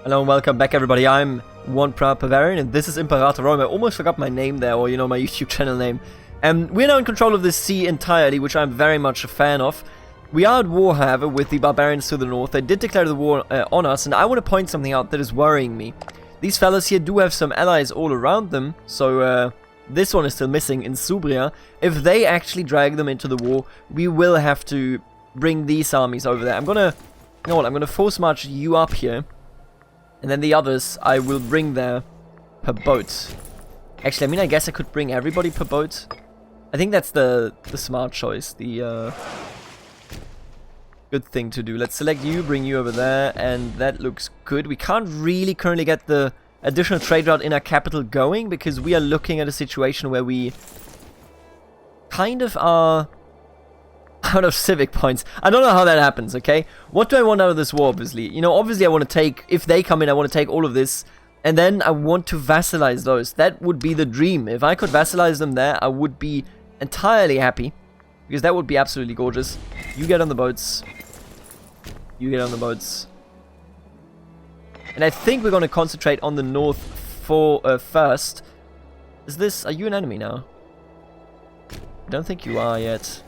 Hello and welcome back everybody, I'm One Proud Bavarian and this is Imperator. I almost forgot my name there, or my YouTube channel name. We're now in control of this sea entirely, which I'm very much a fan of. We are at war, however, with the barbarians to the north. They did declare the war on us, and I want to point something out that is worrying me. These fellas here do have some allies all around them, so this one is still missing, Insubria. If they actually drag them into the war, we will have to bring these armies over there. I'm gonna force march you up here. And then the others, I will bring there per boat. Actually, I guess I could bring everybody per boat. I think that's the smart choice, the good thing to do. Let's select you, bring you over there, and that looks good. We can't really currently get the additional trade route in our capital going, because we are looking at a situation where we kind of are out of civic points. I don't know how that happens, okay? What do I want out of this war, obviously? Obviously I want to take, if they come in, I want to take all of this, and then I want to vassalize those. That would be the dream. If I could vassalize them there, I would be entirely happy, because that would be absolutely gorgeous. You get on the boats. You get on the boats. And I think we're going to concentrate on the north first. Are you an enemy now? I don't think you are yet.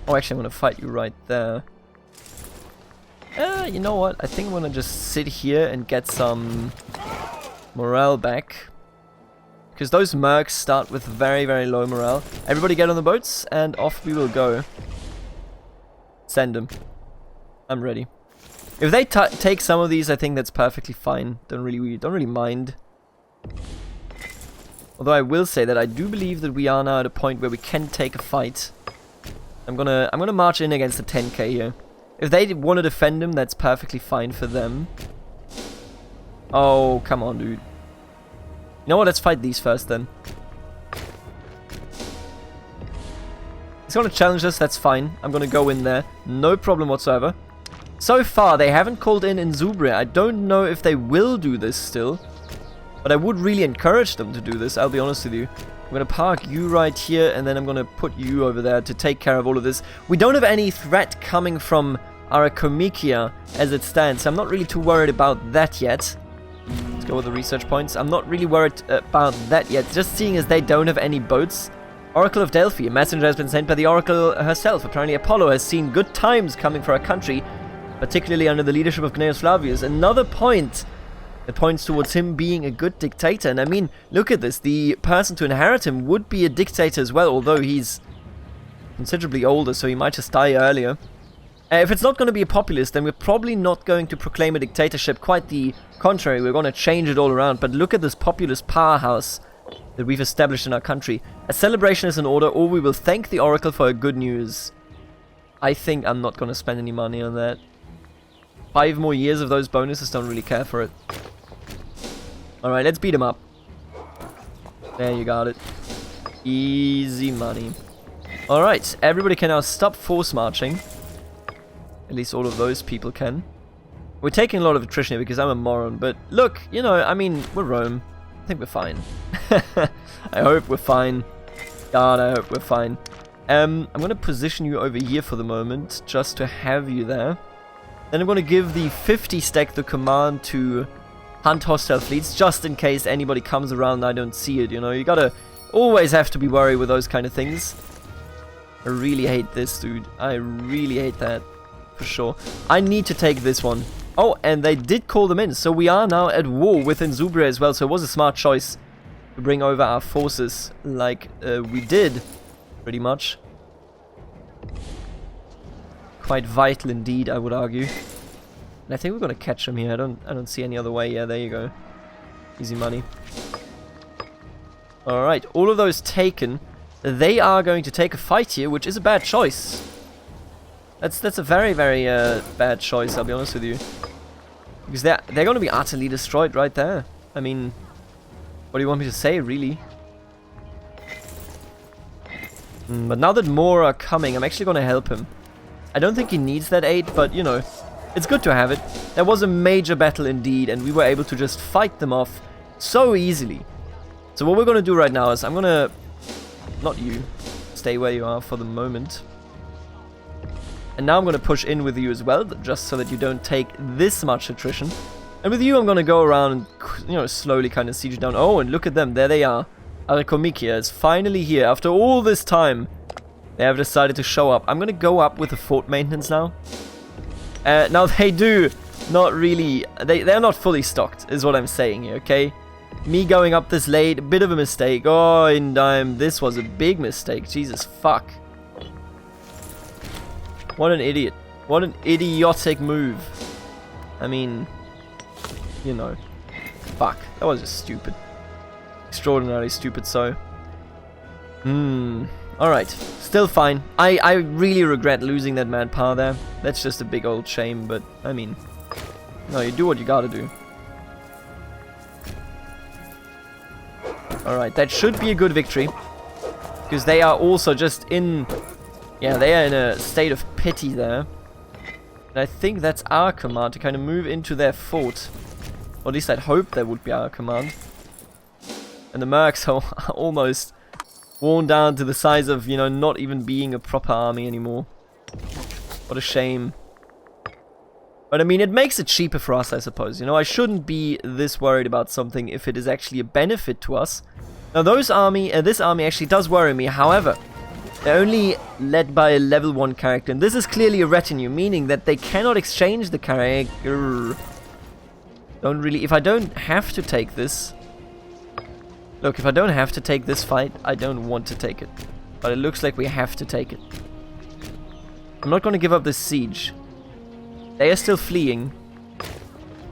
Oh, actually, I'm going to fight you right there. You know what? I think I'm going to just sit here and get some morale back. Because those mercs start with very, very low morale. Everybody get on the boats, and off we will go. Send them. I'm ready. If they take some of these, I think that's perfectly fine. Don't really mind. Although I will say that I do believe that we are now at a point where we can take a fight. I'm gonna march in against the 10k here. If they want to defend him, that's perfectly fine for them. Oh, come on, dude. You know what? Let's fight these first then. He's gonna challenge us. That's fine. I'm gonna go in there. No problem whatsoever. So far, they haven't called in Insubria. I don't know if they will do this still, but I would really encourage them to do this. I'll be honest with you. I'm going to park you right here, and then I'm going to put you over there to take care of all of this. We don't have any threat coming from Arakomikia as it stands, so I'm not really too worried about that yet. Let's go with the research points. I'm not really worried about that yet, just seeing as they don't have any boats. Oracle of Delphi. A messenger has been sent by the Oracle herself. Apparently Apollo has seen good times coming for our country, particularly under the leadership of Gnaeus Flavius. Another point that points towards him being a good dictator. And I mean, look at this. The person to inherit him would be a dictator as well, although he's considerably older, so he might just die earlier. If it's not going to be a populist, then we're probably not going to proclaim a dictatorship. Quite the contrary, we're going to change it all around. But look at this populist powerhouse that we've established in our country. A celebration is in order, or we will thank the Oracle for her good news. I think I'm not going to spend any money on that. 5 more years of those bonuses, don't really care for it. Alright, let's beat him up. There, you got it. Easy money. Alright, everybody can now stop force marching. At least all of those people can. We're taking a lot of attrition here because I'm a moron, but look, we're Rome. I think we're fine. I hope we're fine. God, I hope we're fine. I'm going to position you over here for the moment, just to have you there. Then I'm going to give the 50 stack the command to hunt hostile fleets, just in case anybody comes around and I don't see it, You gotta always have to be worried with those kind of things. I really hate this, dude. I really hate that, for sure. I need to take this one. Oh, and they did call them in, so we are now at war with Insubria as well, so it was a smart choice to bring over our forces like we did, pretty much. Quite vital indeed, I would argue. And I think we're gonna catch him here. I don't see any other way. Yeah, there you go. Easy money. Alright, all of those taken. They are going to take a fight here, which is a bad choice. That's a very, very bad choice, I'll be honest with you. Because they're gonna be utterly destroyed right there. I mean, what do you want me to say, really? But now that more are coming, I'm actually gonna help him. I don't think he needs that aid, but, it's good to have it. There was a major battle indeed, and we were able to just fight them off so easily. So what we're going to do right now is I'm going to... Not you. Stay where you are for the moment. And now I'm going to push in with you as well, just so that you don't take this much attrition. And with you, I'm going to go around and, you know, slowly kind of siege down. Oh, and look at them. There they are. Arekomikia is finally here. After all this time, they have decided to show up. I'm going to go up with the fort maintenance now. Now, they do not really... They're not fully stocked, is what I'm saying here, okay? Me going up this late, a bit of a mistake. Oh, and this was a big mistake. Jesus, fuck. What an idiot. What an idiotic move. I mean, you know. Fuck. That was just stupid. Extraordinarily stupid, so. Alright. Still fine. I really regret losing that manpower there. That's just a big old shame, but, I mean. No, you do what you gotta do. Alright, that should be a good victory. Because they are also just in... Yeah, they are in a state of pity there. And I think that's our command, to kind of move into their fort. Or at least I'd hope that would be our command. And the mercs are almost worn down to the size of, you know, not even being a proper army anymore. What a shame. But I mean, it makes it cheaper for us, I suppose. You know, I shouldn't be this worried about something if it is actually a benefit to us. Now, this army actually does worry me. However, they're only led by a level 1 character. And this is clearly a retinue, meaning that they cannot exchange the character. Don't really... If I don't have to take this... Look, if I don't have to take this fight, I don't want to take it. But it looks like we have to take it. I'm not going to give up this siege. They are still fleeing.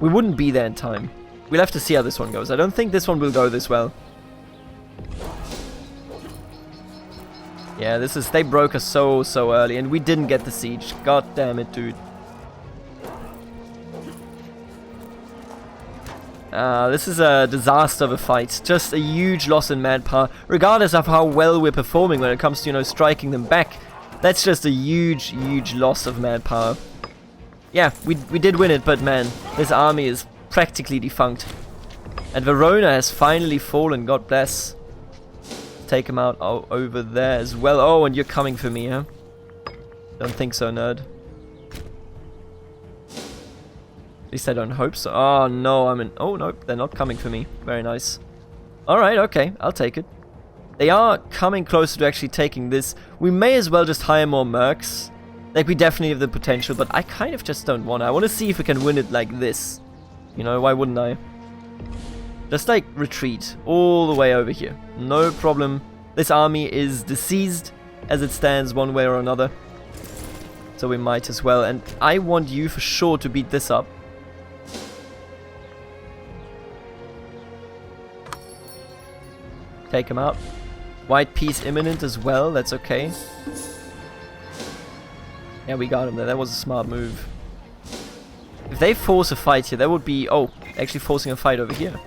We wouldn't be there in time. We'll have to see how this one goes. I don't think this one will go this well. Yeah, this is... They broke us so early, and we didn't get the siege. God damn it, dude. This is a disaster of a fight. Just a huge loss in manpower. Regardless of how well we're performing when it comes to, you know, striking them back. That's just a huge loss of manpower. Yeah, we did win it, but man, this army is practically defunct. And Verona has finally fallen, God bless. Take him out over there as well. Oh, and you're coming for me, huh? Don't think so, nerd. At least I don't hope so. Oh, no, oh, no, they're not coming for me. Very nice. Alright, okay, I'll take it. They are coming closer to actually taking this. We may as well just hire more mercs. Like, we definitely have the potential, but I kind of just don't want to. I want to see if we can win it like this. You know, why wouldn't I? Just, like, retreat all the way over here. No problem. This army is diseased as it stands one way or another. So we might as well. And I want you for sure to beat this up. Take him out. White peace imminent as well. That's okay. Yeah, we got him there. That was a smart move. If they force a fight here, that would be... Oh, actually forcing a fight over here.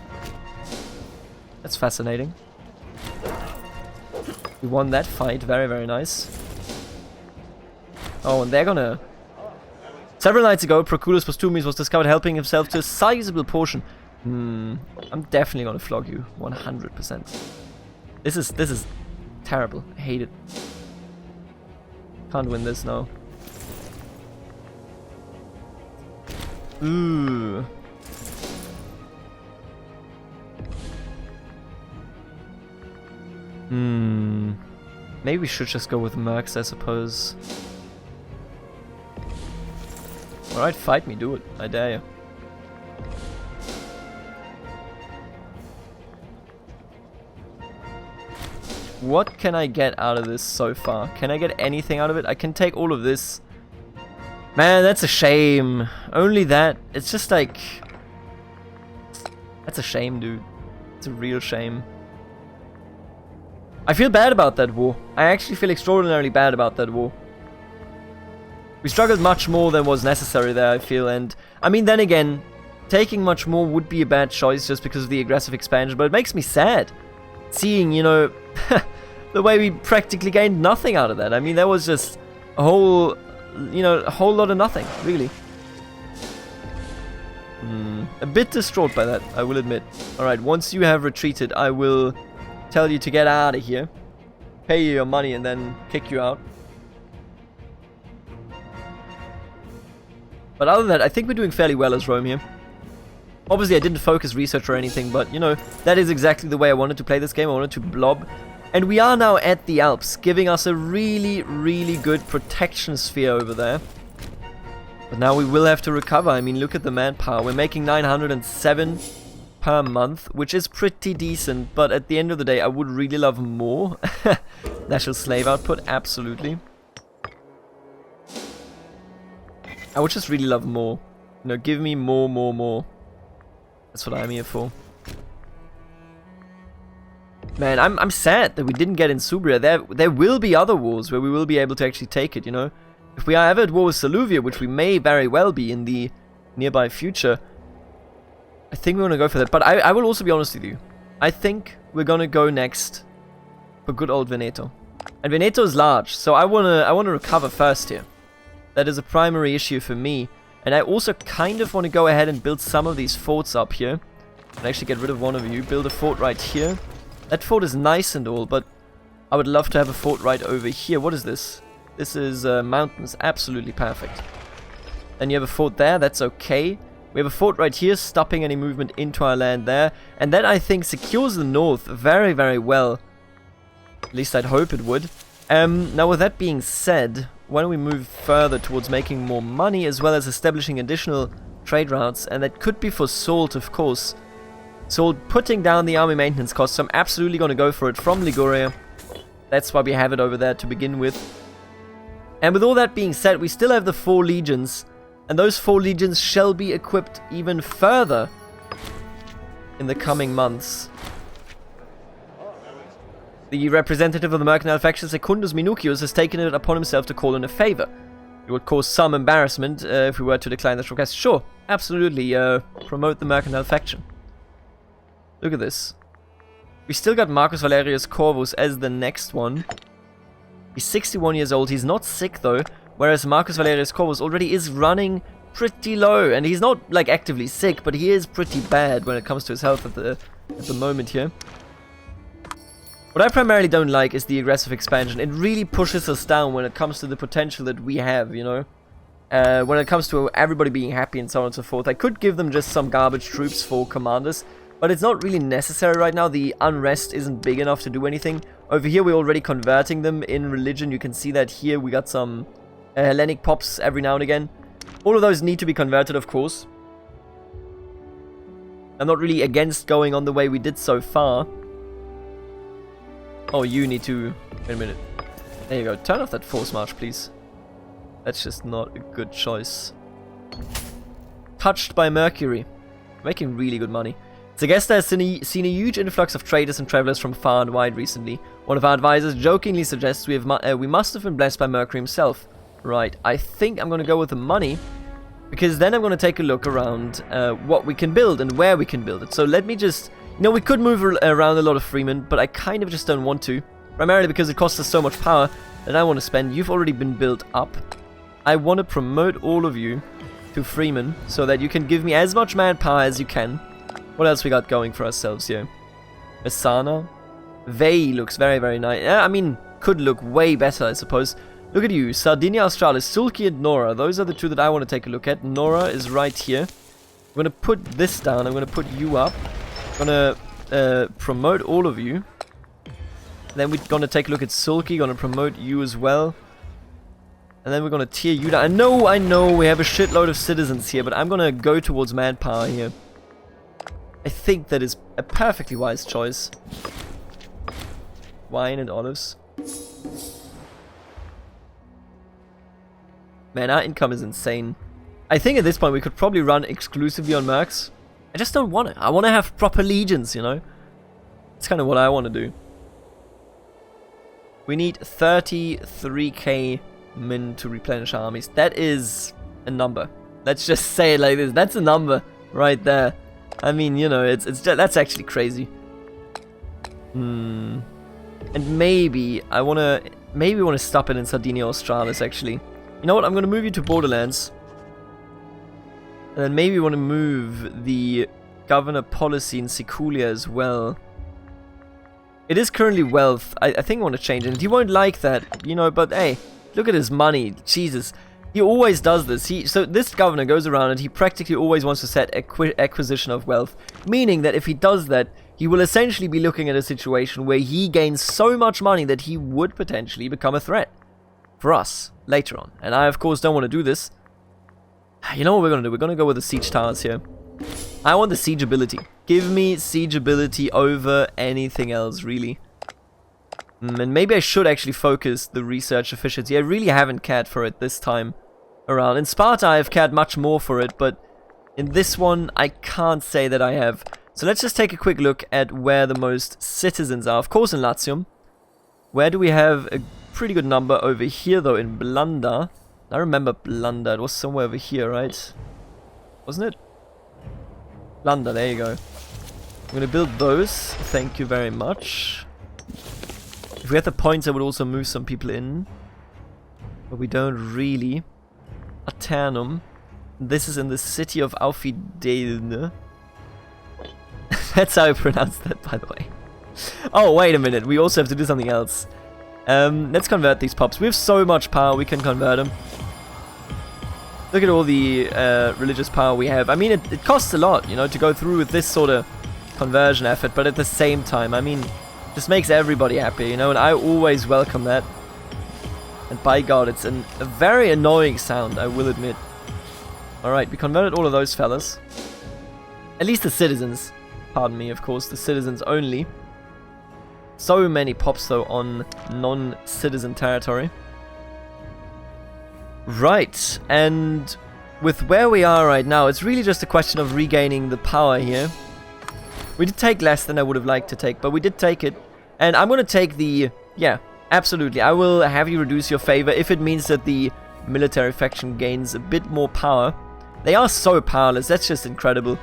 That's fascinating. We won that fight. Very nice. Oh, and they're gonna... Several nights ago, Proculus Postumius was discovered helping himself to a sizable portion. I'm definitely gonna flog you. 100%. This is terrible. I hate it. Can't win this now. Ooh. Maybe we should just go with mercs, I suppose. Alright, fight me, do it. I dare you. What can I get out of this so far? Can I get anything out of it? I can take all of this. Man, that's a shame. Only that. It's just like... That's a shame, dude. It's a real shame. I feel bad about that war. I actually feel extraordinarily bad about that war. We struggled much more than was necessary there, I feel. And, I mean, then again, taking much more would be a bad choice just because of the aggressive expansion. But it makes me sad. Seeing, you know, the way we practically gained nothing out of that. I mean, that was just a whole... You know, a whole lot of nothing, really. A bit distraught by that, I will admit. Alright, once you have retreated, I will tell you to get out of here. Pay you your money and then kick you out. But other than that, I think we're doing fairly well as Rome here. Obviously, I didn't focus research or anything, but, you know, that is exactly the way I wanted to play this game. I wanted to blob. And we are now at the Alps, giving us a really, really good protection sphere over there. But now we will have to recover. I mean, look at the manpower. We're making 907 per month, which is pretty decent. But at the end of the day, I would really love more. National slave output, absolutely. I would just really love more. You know, give me more. That's what I'm here for. Man, I'm sad that we didn't get Insubria. There will be other wars where we will be able to actually take it, you know. If we are ever at war with Saluvia, which we may very well be in the nearby future, I think we're going to go for that. But I will also be honest with you. I think we're going to go next for good old Veneto. And Veneto is large, so I want to recover first here. That is a primary issue for me. And I also kind of want to go ahead and build some of these forts up here. And actually get rid of one of you. Build a fort right here. That fort is nice and all, but I would love to have a fort right over here. What is this? This is mountains. Absolutely perfect. Then you have a fort there. That's okay. We have a fort right here, stopping any movement into our land there. And that, I think, secures the north very, very well. At least I'd hope it would. Now, with that being said, why don't we move further towards making more money, as well as establishing additional trade routes. And that could be for salt, of course. So putting down the army maintenance costs, I'm absolutely going to go for it from Liguria. That's why we have it over there to begin with. And with all that being said, we still have the 4 legions. And those 4 legions shall be equipped even further in the coming months. The representative of the mercantile faction, Secundus Minucius, has taken it upon himself to call in a favor. It would cause some embarrassment if we were to decline this request. Sure, absolutely, promote the mercantile faction. Look at this. We still got Marcus Valerius Corvus as the next one. He's 61 years old. He's not sick though. Whereas Marcus Valerius Corvus already is running pretty low. And he's not like actively sick, but he is pretty bad when it comes to his health at the moment here. What I primarily don't like is the aggressive expansion. It really pushes us down when it comes to the potential that we have, you know. When it comes to everybody being happy and so on and so forth. I could give them just some garbage troops for commanders. But it's not really necessary right now. The unrest isn't big enough to do anything. Over here, we're already converting them in religion. You can see that here we got some Hellenic pops every now and again. All of those need to be converted, of course. I'm not really against going on the way we did so far. Oh, you need to... Wait a minute. There you go. Turn off that force march, please. That's just not a good choice. Touched by Mercury. Making really good money. Sagesta has seen a huge influx of traders and travelers from far and wide recently. One of our advisors jokingly suggests we must have been blessed by Mercury himself. Right, I think I'm going to go with the money, because then I'm going to take a look around what we can build and where we can build it. So let me just... You know, we could move around a lot of freemen, but I kind of just don't want to. Primarily because it costs us so much power that I want to spend. You've already been built up. I want to promote all of you to freemen so that you can give me as much manpower as you can. What else we got going for ourselves here? Messana. Vey looks very, very nice. I mean, could look way better, I suppose. Look at you. Sardinia Australis, Sulky and Nora. Those are the 2 that I want to take a look at. Nora is right here. I'm going to put this down. I'm going to put you up. I'm going to promote all of you. Then we're going to take a look at Sulky. Going to promote you as well. And then we're going to tier you down. I know, we have a shitload of citizens here, but I'm going to go towards manpower here. I think that is a perfectly wise choice. Wine and olives. Man, our income is insane. I think at this point we could probably run exclusively on mercs. I just don't want it. I want to have proper legions, you know? It's kind of what I want to do. We need 33k min to replenish our armies. That is a number. Let's just say it like this. That's a number right there. I mean, you know, that's actually crazy. And maybe I wanna stop it in Sardinia Australis. Actually, you know what? I'm gonna move you to Borderlands, and then maybe want to move the governor policy in Siculia as well. It is currently wealth. I think I want to change it. He won't like that, you know. But hey, look at his money. Jesus, He always does this. So this governor goes around and he practically always wants to set acquisition of wealth. Meaning that if he does that, he will essentially be looking at a situation where he gains so much money that he would potentially become a threat for us later on. And I, of course, don't want to do this. You know what we're going to do? We're going to go with the siege towers here. I want the siege ability. Give me siege ability over anything else, really. And maybe I should actually focus the research efficiency. I really haven't cared for it this time around. In Sparta, I've cared much more for it, but in this one, I can't say that I have. So let's just take a quick look at where the most citizens are. Of course, in Latium. Where do we have a pretty good number? Over here, though, in Blanda. I remember Blanda. It was somewhere over here, right? Wasn't it? Blanda, there you go. I'm going to build those. Thank you very much. If we had the points, I would also move some people in. But we don't really. Aternum. This is in the city of Auffidelne. That's how I pronounce that, by the way. Oh, wait a minute. We also have to do something else. Let's convert these pups. We have so much power, we can convert them. Look at all the religious power we have. I mean, it costs a lot, you know, to go through with this sort of conversion effort. But at the same time, I mean, this makes everybody happy, you know, and I always welcome that. And by God, it's a very annoying sound, I will admit. Alright, we converted all of those fellas. At least the citizens. Pardon me, of course, the citizens only. So many pops, though, on non-citizen territory. Right, and with where we are right now, it's really just a question of regaining the power here. We did take less than I would have liked to take, but we did take it. And I'm going to take the... Yeah, absolutely. I will have you reduce your favor if it means that the military faction gains a bit more power. They are so powerless, that's just incredible.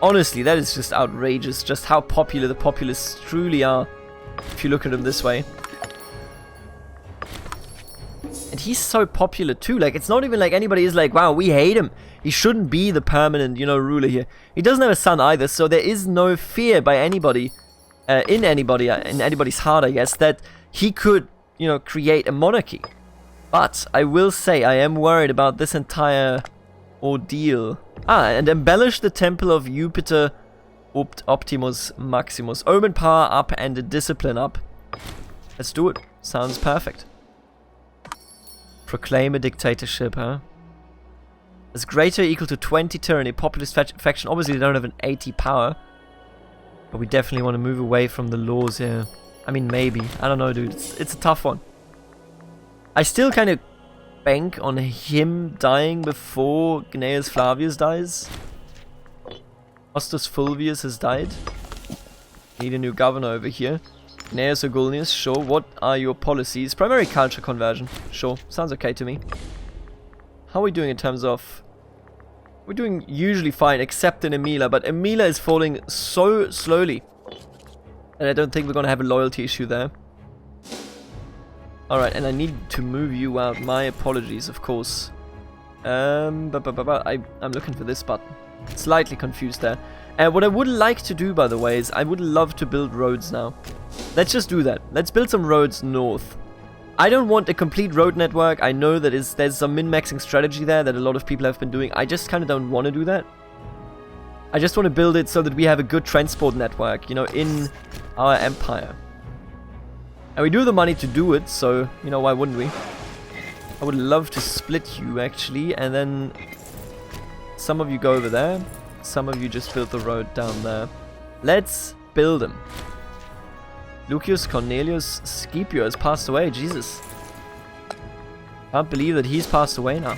Honestly, that is just outrageous, just how popular the populists truly are, if you look at them this way. And he's so popular too, like, it's not even like anybody is like, wow, we hate him. He shouldn't be the permanent, you know, ruler here. He doesn't have a son either, so there is no fear by anybody, in anybody's heart, I guess, that he could, you know, create a monarchy. But I will say, I am worried about this entire ordeal. And embellish the temple of Jupiter Optimus Maximus. Omen power up and a discipline up. Let's do it. Sounds perfect. Proclaim a dictatorship, huh? As greater equal to 20 tyranny, populist faction. Obviously they don't have an 80 power. But we definitely want to move away from the laws here. I mean, maybe. I don't know, dude. It's a tough one. I still kind of bank on him dying before Gnaeus Flavius dies. Ostus Fulvius has died. Need a new governor over here. Gnaeus Ogulnius, sure. What are your policies? Primary culture conversion. Sure. Sounds okay to me. How are we doing in terms of... We're doing usually fine, except in Emila, but Emila is falling so slowly. And I don't think we're going to have a loyalty issue there. Alright, and I need to move you out. My apologies, of course. I'm looking for this button. Slightly confused there. What I would like to do, by the way, is I would love to build roads now. Let's just do that. Let's build some roads north. I don't want a complete road network. I know that there's some min-maxing strategy there that a lot of people have been doing. I just kind of don't want to do that. I just want to build it so that we have a good transport network, you know, in our empire. And we do have the money to do it, so, you know, why wouldn't we? I would love to split you, actually, and then some of you go over there. Some of you just build the road down there. Let's build them. Lucius Cornelius Scipio has passed away, Jesus. Can't believe that he's passed away now.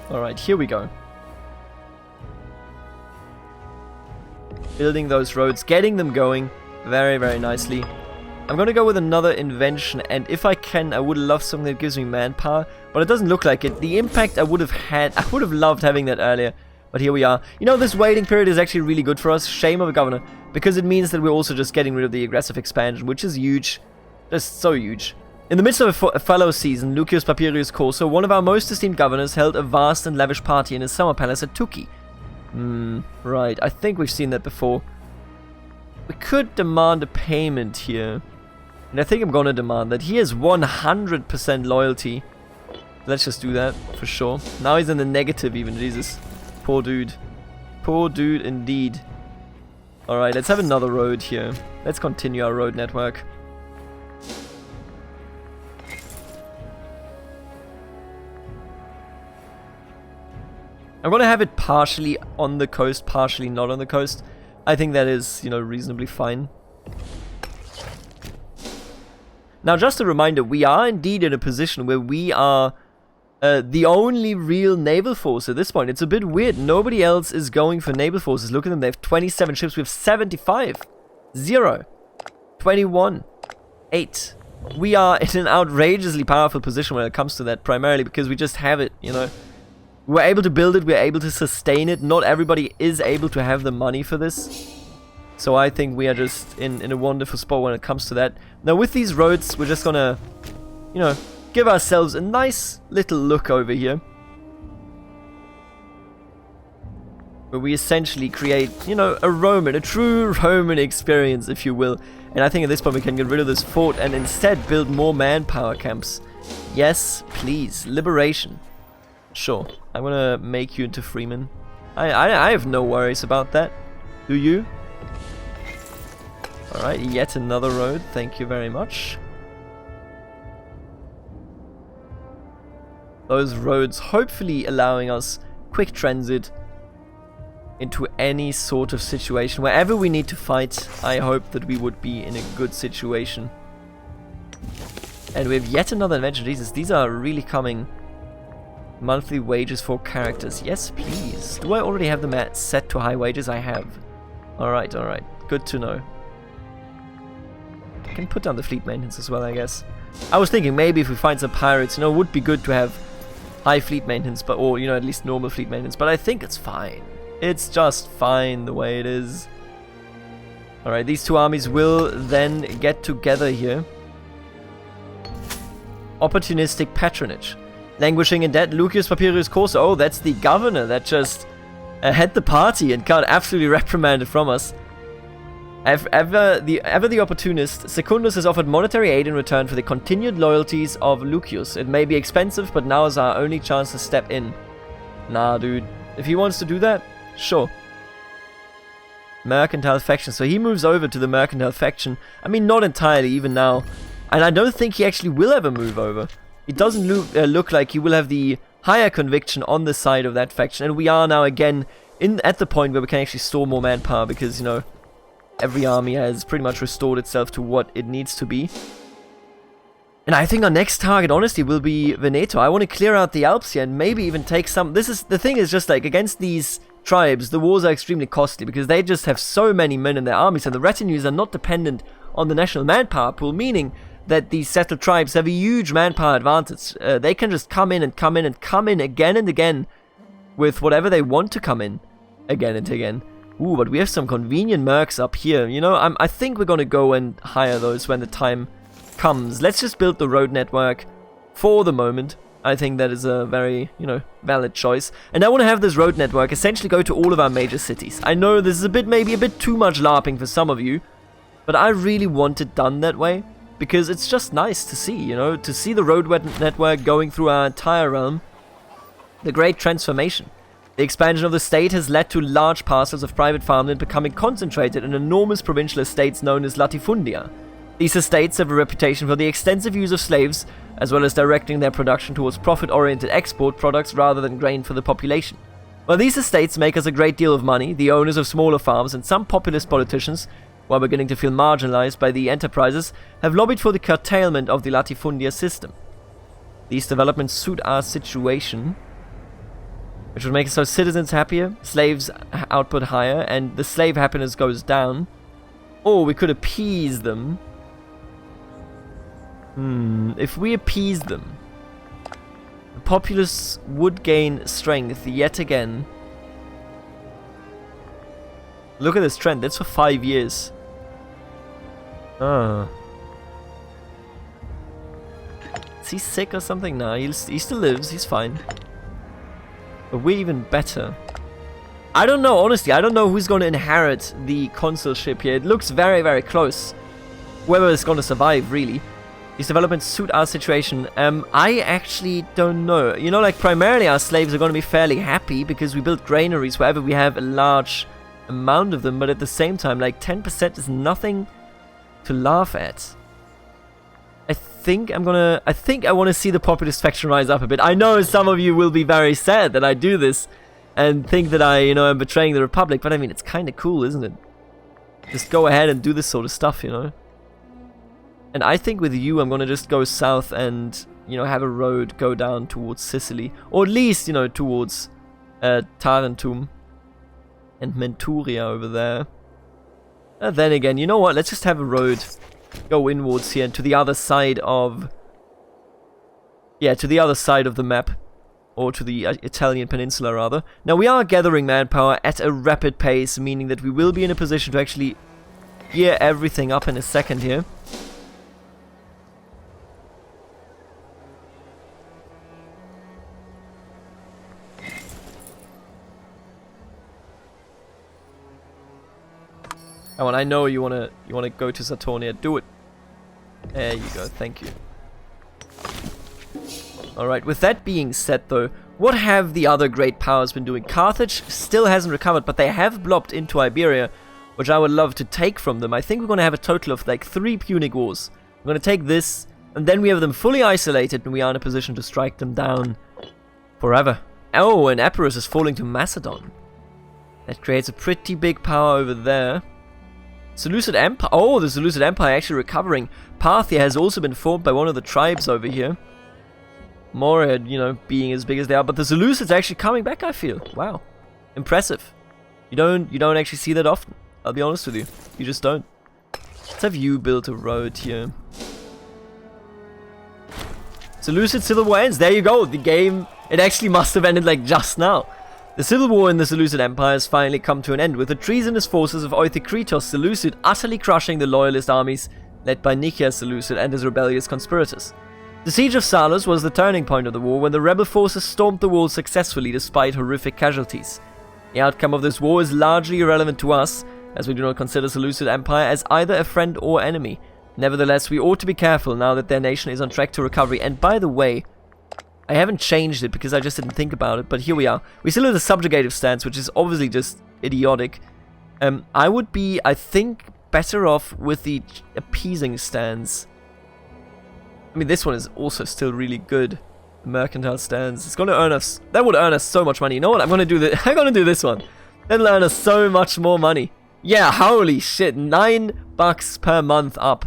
Alright, here we go. Building those roads, getting them going very, very nicely. I'm gonna go with another invention, and if I can, I would love something that gives me manpower, but it doesn't look like it. The impact I would have had, I would have loved having that earlier, but here we are. You know, this waiting period is actually really good for us. Shame of a governor, because it means that we're also just getting rid of the aggressive expansion, which is huge. Just so huge. In the midst of a fallow season, Lucius Papirius Corso, one of our most esteemed governors, held a vast and lavish party in his summer palace at Tuki. Right, I think we've seen that before. We could demand a payment here. And I think I'm gonna demand that. He has 100% loyalty. Let's just do that, for sure. Now he's in the negative even, Jesus. Poor dude. Poor dude indeed. Alright, let's have another road here. Let's continue our road network. I'm gonna have it partially on the coast, partially not on the coast. I think that is, you know, reasonably fine. Now, just a reminder, we are indeed in a position where we are the only real naval force at this point. It's a bit weird. Nobody else is going for naval forces. Look at them. They have 27 ships. We have 75. 0. 21. 8. We are in an outrageously powerful position when it comes to that, primarily because we just have it, you know. We're able to build it. We're able to sustain it. Not everybody is able to have the money for this. So I think we are just in a wonderful spot when it comes to that. Now with these roads, we're just gonna, you know, give ourselves a nice little look over here. Where we essentially create, you know, a true Roman experience, if you will. And I think at this point we can get rid of this fort and instead build more manpower camps. Yes, please. Liberation. Sure. I'm gonna make you into freemen. I have no worries about that. Do you? Alright, yet another road. Thank you very much. Those roads hopefully allowing us quick transit into any sort of situation. Wherever we need to fight, I hope that we would be in a good situation. And we have yet another adventure. Jesus, these are really coming. Monthly wages for characters. Yes, please. Do I already have them set to high wages? I have. Alright, alright. Good to know. I can put down the fleet maintenance as well, I guess. I was thinking maybe if we find some pirates, you know, it would be good to have high fleet maintenance, but, or, you know, at least normal fleet maintenance, but I think it's fine. It's just fine the way it is. Alright, these two armies will then get together here. Opportunistic patronage. Languishing in debt, Lucius Papirius Corso. Oh, that's the governor that just had the party and got absolutely reprimanded from us. Ever the opportunist, Secundus has offered monetary aid in return for the continued loyalties of Lucius. It may be expensive, but now is our only chance to step in. Nah, dude. If he wants to do that, sure. Mercantile faction. So he moves over to the mercantile faction. I mean, not entirely, even now. And I don't think he actually will ever move over. It doesn't look like he will have the higher conviction on the side of that faction. And we are now again at the point where we can actually store more manpower because, you know, every army has pretty much restored itself to what it needs to be. And I think our next target, honestly, will be Veneto. I want to clear out the Alps here and maybe even take some... The thing is just like, against these tribes, the wars are extremely costly because they just have so many men in their armies and the retinues are not dependent on the national manpower pool, meaning that these settled tribes have a huge manpower advantage. They can just come in and come in and come in again and again with whatever they want to come in again and again. Ooh, but we have some convenient mercs up here. You know, I think we're going to go and hire those when the time comes. Let's just build the road network for the moment. I think that is a very, you know, valid choice. And I want to have this road network essentially go to all of our major cities. I know this is maybe a bit too much LARPing for some of you, but I really want it done that way because it's just nice to see, you know, to see the road network going through our entire realm. The great transformation. The expansion of the state has led to large parcels of private farmland becoming concentrated in enormous provincial estates known as latifundia. These estates have a reputation for the extensive use of slaves, as well as directing their production towards profit-oriented export products rather than grain for the population. While these estates make us a great deal of money, the owners of smaller farms and some populist politicians, while beginning to feel marginalized by the enterprises, have lobbied for the curtailment of the latifundia system. These developments suit our situation, which would make us so citizens happier, slaves output higher, and the slave happiness goes down. Or we could appease them. If we appease them, the populace would gain strength yet again. Look at this trend, that's for 5 years. Is he sick or something? No, he still lives, he's fine. But we're even better. I don't know, honestly, I don't know who's going to inherit the consulship here. It looks very, very close. whoever is going to survive, really. These developments suit our situation. I actually don't know. You know, like, primarily our slaves are going to be fairly happy because we build granaries wherever we have a large amount of them, but at the same time, like, 10% is nothing to laugh at. I think I want to see the populist faction rise up a bit. I know some of you will be very sad that I do this and think that I, am betraying the Republic, but I mean, it's kind of cool, isn't it? Just go ahead and do this sort of stuff, And I think with you, I'm going to just go south and, have a road go down towards Sicily. Or at least, towards Tarentum and Menturia over there. And then again, you know what? Let's just have a road go inwards here and to the other side of... Yeah, to the other side of the map. Or to the Italian peninsula, rather. Now, we are gathering manpower at a rapid pace, meaning that we will be in a position to actually gear everything up in a second here. Come on, I know you wanna go to Saturnia. Do it. There you go. Thank you. All right. With that being said, though, what have the other great powers been doing? Carthage still hasn't recovered, but they have blobbed into Iberia, which I would love to take from them. I think we're gonna have a total of like 3 Punic Wars. We're gonna take this, and then we have them fully isolated, and we are in a position to strike them down forever. Oh, and Epirus is falling to Macedon. That creates a pretty big power over there. Seleucid Empire. Oh, the Seleucid Empire actually recovering. Parthia has also been formed by one of the tribes over here. Morehead, being as big as they are, but the Seleucids actually coming back, I feel. Wow. Impressive. You don't actually see that often. I'll be honest with you. You just don't. Let's have you build a road here. Seleucid Civil War ends. There you go. The game, it actually must have ended like just now. The civil war in the Seleucid Empire has finally come to an end, with the treasonous forces of Euthykritos Seleucid utterly crushing the loyalist armies led by Nicias Seleucid and his rebellious conspirators. The siege of Salos was the turning point of the war, when the rebel forces stormed the walls successfully despite horrific casualties. The outcome of this war is largely irrelevant to us, as we do not consider Seleucid Empire as either a friend or enemy. Nevertheless, we ought to be careful now that their nation is on track to recovery. And by the way, I haven't changed it because I just didn't think about it, but here we are. We still have the subjugative stance, which is obviously just idiotic. I would be, I think, better off with the appeasing stance. I mean, this one is also still really good. The mercantile stance. It's going to earn us... That would earn us so much money. You know what? I'm going to do this. I'm going to do this one. That'll earn us so much more money. Yeah, holy shit. $9 per month up.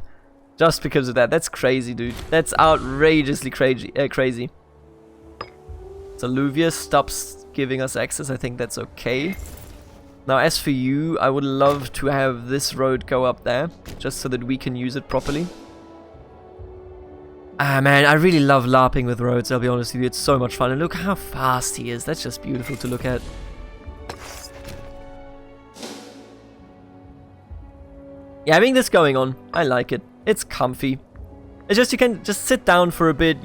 Just because of that. That's crazy, dude. That's outrageously crazy. Saluvia stops giving us access. I think that's okay. Now, as for you, I would love to have this road go up there, just so that we can use it properly. Ah, man, I really love LARPing with roads, I'll be honest with you. It's so much fun. And look how fast he is. That's just beautiful to look at. Yeah, having this going on, I like it. It's comfy. It's just, you can just sit down for a bit,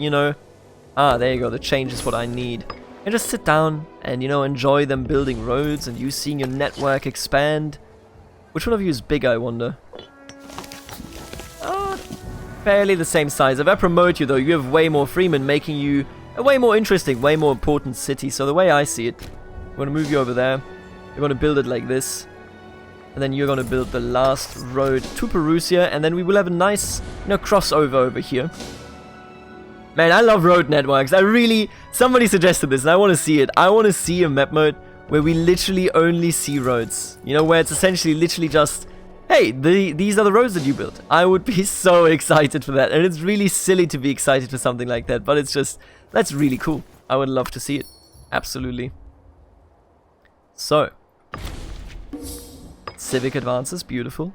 Ah, there you go, the change is what I need. And just sit down and, enjoy them building roads and you seeing your network expand. Which one of you is big, I wonder? Fairly the same size. If I promote you, though, you have way more freemen, making you a way more interesting, way more important city. So the way I see it, I'm going to move you over there. You're going to build it like this. And then you're going to build the last road to Perusia. And then we will have a nice, crossover over here. Man, I love road networks. Somebody suggested this and I want to see it. I want to see a map mode where we literally only see roads. Where it's essentially literally just, hey, these are the roads that you built. I would be so excited for that. And it's really silly to be excited for something like that. But it's just, that's really cool. I would love to see it. Absolutely. So. Civic advances, beautiful.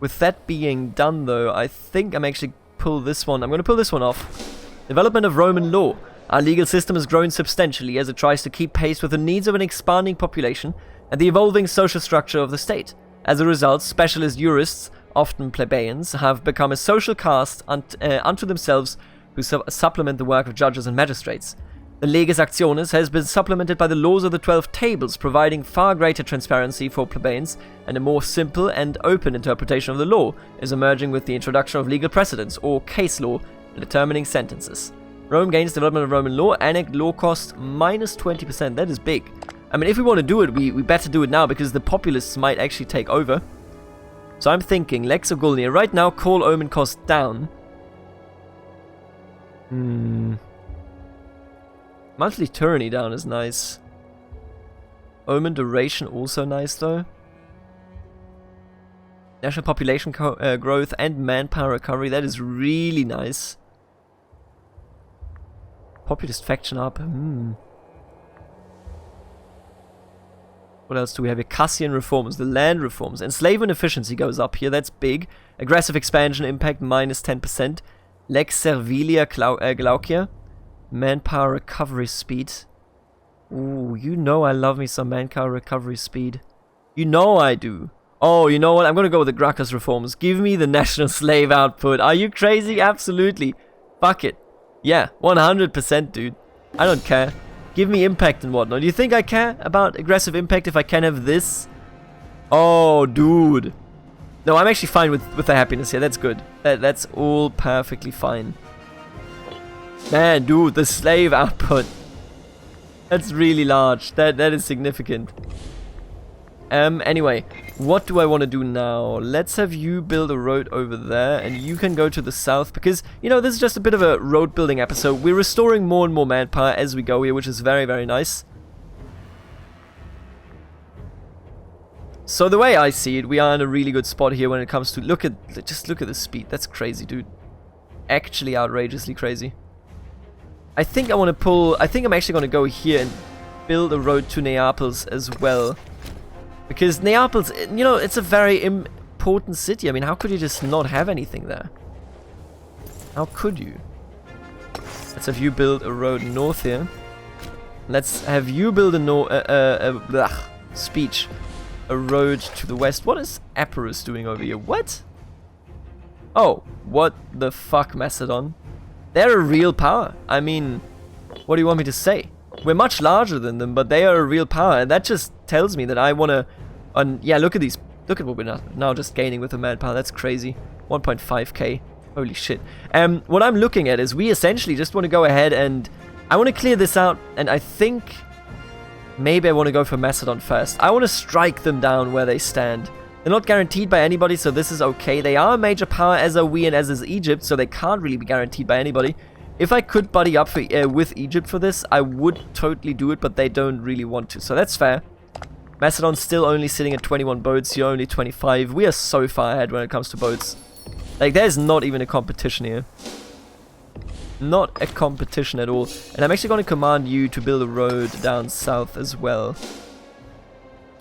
With that being done, though, I think I'm actually I'm going to pull this one off. Development of Roman law. Our legal system has grown substantially as it tries to keep pace with the needs of an expanding population and the evolving social structure of the state. As a result, specialist jurists, often plebeians, have become a social caste unto themselves who supplement the work of judges and magistrates. The Leges Actionis has been supplemented by the laws of the 12 tables, providing far greater transparency for plebeians, and a more simple and open interpretation of the law is emerging with the introduction of legal precedents, or case law, determining sentences. Rome gains development of Roman law, annex law cost minus 20%. That is big. I mean, if we want to do it, we better do it now, because the populists might actually take over. So I'm thinking, Lex of Gulnia. Right now, call omen cost down. Monthly tyranny down is nice. Omen duration also nice though. National population growth and manpower recovery, that is really nice. Populist faction up. What else do we have here? Cassian reforms, the land reforms. Enslavement efficiency goes up here, that's big. Aggressive expansion impact minus 10%. Lex Servilia Glaucia. Manpower recovery speed. Ooh, you know I love me some manpower recovery speed. You know I do. Oh, you know what? I'm gonna go with the Gracchus reforms. Give me the national slave output. Are you crazy? Absolutely. Fuck it. Yeah, 100%, dude. I don't care. Give me impact and whatnot. Do you think I care about aggressive impact if I can have this? Oh, dude. No, I'm actually fine with the happiness here. That's good. That's all perfectly fine. Man, dude, the slave output. That's really large. That is significant. Anyway, what do I want to do now? Let's have you build a road over there, and you can go to the south, because, you know, this is just a bit of a road building episode. We're restoring more and more manpower as we go here, which is very, very nice. So the way I see it, we are in a really good spot here when it comes to, just look at the speed. That's crazy, dude. Actually outrageously crazy. I think I'm actually going to go here and build a road to Neaples as well. Because Neaples, you know, it's a very important city. I mean, how could you just not have anything there? How could you? Let's have you build a road north here. Let's have you build a road to the west. What is Epirus doing over here? What? Oh, what the fuck, Macedon? They're a real power. I mean, what do you want me to say? We're much larger than them, but they are a real power, and that just tells me that I want to... yeah, look at these. Look at what we're now just gaining with the manpower. That's crazy. 1.5k. Holy shit. What I'm looking at is we essentially just want to go ahead and... I want to clear this out, and I think... maybe I want to go for Macedon first. I want to strike them down where they stand. They're not guaranteed by anybody, so this is okay. They are a major power, as are we and as is Egypt, so they can't really be guaranteed by anybody. If I could buddy up with Egypt for this, I would totally do it, but they don't really want to, so that's fair. Macedon's still only sitting at 21 boats, you're only 25. We are so far ahead when it comes to boats. Like, there's not even a competition here. Not a competition at all. And I'm actually going to command you to build a road down south as well.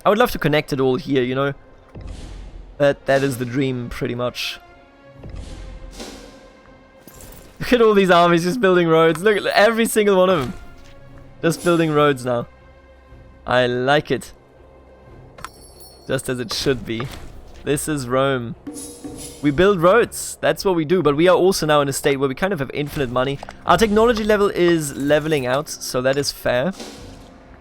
I would love to connect it all here, you know. That is the dream, pretty much. Look at all these armies just building roads. Look at every single one of them. Just building roads now. I like it. Just as it should be. This is Rome. We build roads. That's what we do. But we are also now in a state where we kind of have infinite money. Our technology level is leveling out, so that is fair.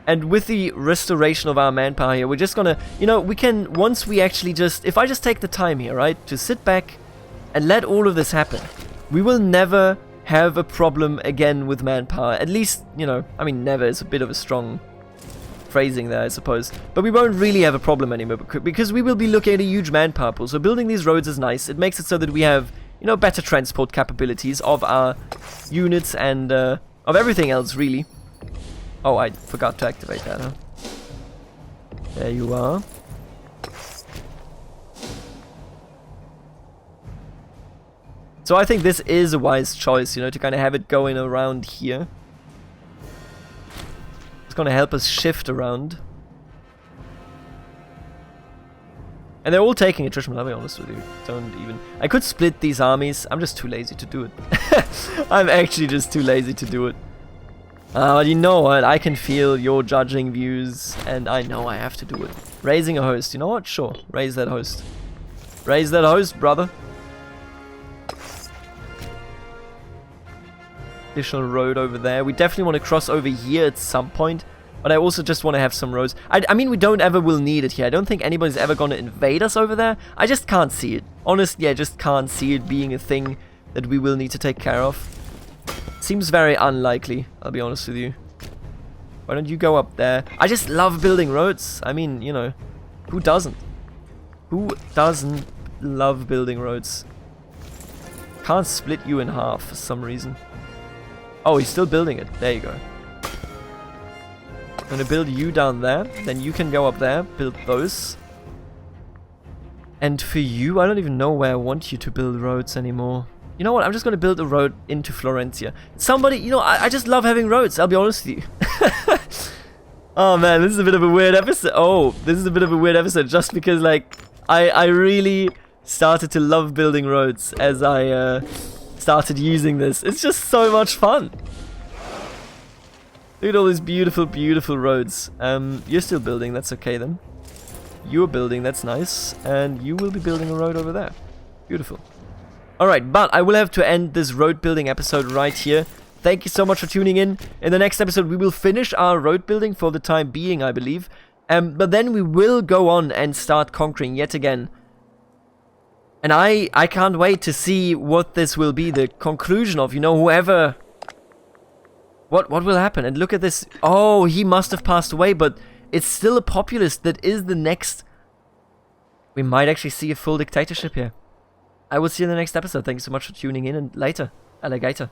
And with the restoration of our manpower here, we're just gonna, you know, we can, once we actually just, if I just take the time here, right, to sit back and let all of this happen, we will never have a problem again with manpower. At least, you know, I mean, never is a bit of a strong phrasing there, I suppose. But we won't really have a problem anymore, because we will be looking at a huge manpower pool. So building these roads is nice. It makes it so that we have, you know, better transport capabilities of our units and of everything else, really. Oh, I forgot to activate that, huh? There you are. So I think this is a wise choice, you know, to kind of have it going around here. It's going to help us shift around. And they're all taking attrition, I'll be honest with you. Don't even... I could split these armies. I'm just too lazy to do it. I'm actually just too lazy to do it. But you know what, I can feel your judging views, and I know I have to do it. Raising a host, you know what? Sure, raise that host. Raise that host, brother. additional road over there. We definitely want to cross over here at some point. But I also just want to have some roads. I mean, we don't ever will need it here. I don't think anybody's ever going to invade us over there. I just can't see it. Honestly, I just can't see it being a thing that we will need to take care of. Seems very unlikely, I'll be honest with you. Why don't you go up there? I just love building roads. I mean, you know, who doesn't? Who doesn't love building roads? Can't split you in half for some reason. Oh, he's still building it. There you go. I'm gonna build you down there. Then you can go up there, build those. And for you, I don't even know where I want you to build roads anymore. You know what? I'm just going to build a road into Florencia. Somebody, you know, I just love having roads. I'll be honest with you. Oh, man, this is a bit of a weird episode. Oh, this is a bit of a weird episode just because, like, I really started to love building roads as I started using this. It's just so much fun. Look at all these beautiful, beautiful roads. You're still building. That's okay, then. You're building. That's nice. And you will be building a road over there. Beautiful. Alright, but I will have to end this road building episode right here. Thank you so much for tuning in. In the next episode, we will finish our road building for the time being, I believe. But then we will go on and start conquering yet again. And I can't wait to see what this will be, the conclusion of, you know, whoever... What will happen? And look at this. Oh, he must have passed away, but it's still a populist that is the next... We might actually see a full dictatorship here. I will see you in the next episode. Thank you so much for tuning in, and later, alligator.